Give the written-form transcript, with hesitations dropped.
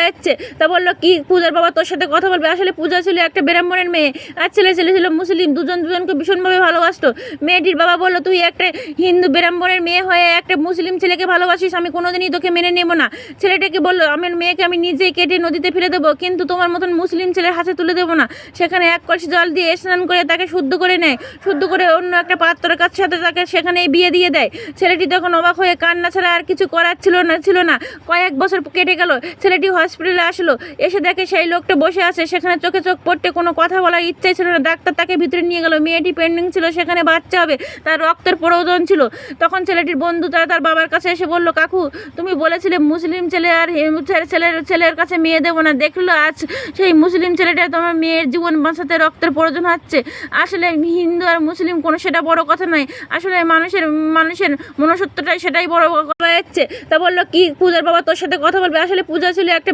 যাচ্ছে। তা বললো কি পূজার বাবা তোর সাথে কথা বলবে। আসলে পূজা ছিল একটা ব্রাহ্মণের মেয়ে আর ছেলে ছিল মুসলিম। দুজনকে ভীষণভাবে ভালোবাসতো। মেয়েটির বাবা বললো তুই একটা হিন্দু ব্রাহ্মণের মেয়ে হয়ে একটা মুসলিম ছেলেকে ভালোবাসিস, আমি কোনোদিনই তোকে মেনে নেব না। ছেলেটাকে বললো আমার মেয়েকে আমি নিজেই কেটে নদীতে ফেলে দেবো, কিন্তু তোমার মতন মুসলিম ছেলের হাতে তুলে দেবো না। সেখানে এক কলসি জল দিয়ে স্নান করে তাকে শুদ্ধ করে নেয়, শুদ্ধ করে অন্য একটা পাত্রের সাথে তাকে সেখানেই বিয়ে দিয়ে দেয়। ছেলেটি তখন অবাক হয়ে কান্না ছাড়া আর কিছু করার ছিল না। কয়েক বছর কেটে গেল। ছেলেটি হসপিটালে আসলো, এসে দেখে সেই লোকটা বসে আছে। সেখানে চোখে চোখ পড়তে কোনো কথা বলার ইচ্ছাই ছিল না। ডাক্তার তাকে ভিতরে নিয়ে গেল। মেয়েটি পেন্ডিং ছিল, সেখানে বাচ্চা হবে, তার রক্তের প্রয়োজন ছিল। তখন ছেলেটির বন্ধু তার বাবার কাছে এসে বলল কাকু তুমি বলেছিলে মুসলিম ছেলে আর ছেলের কাছে মেয়ে দেবো না, দেখলো আজ সেই মুসলিম ছেলেটা তোমার মেয়ের জীবন বাঁচাতে রক্তের প্রয়োজন হচ্ছে। আসলে হিন্দু আর মুসলিম কোনো সেটা বড় কথা নয়, আসলে মানুষের মনুষ্যত্বটাই সেটাই বড় কথা যাচ্ছে। তা বললো কি পূজার বাবা তোর সাথে কথা বলবে। আসলে পূজা ছিল একটা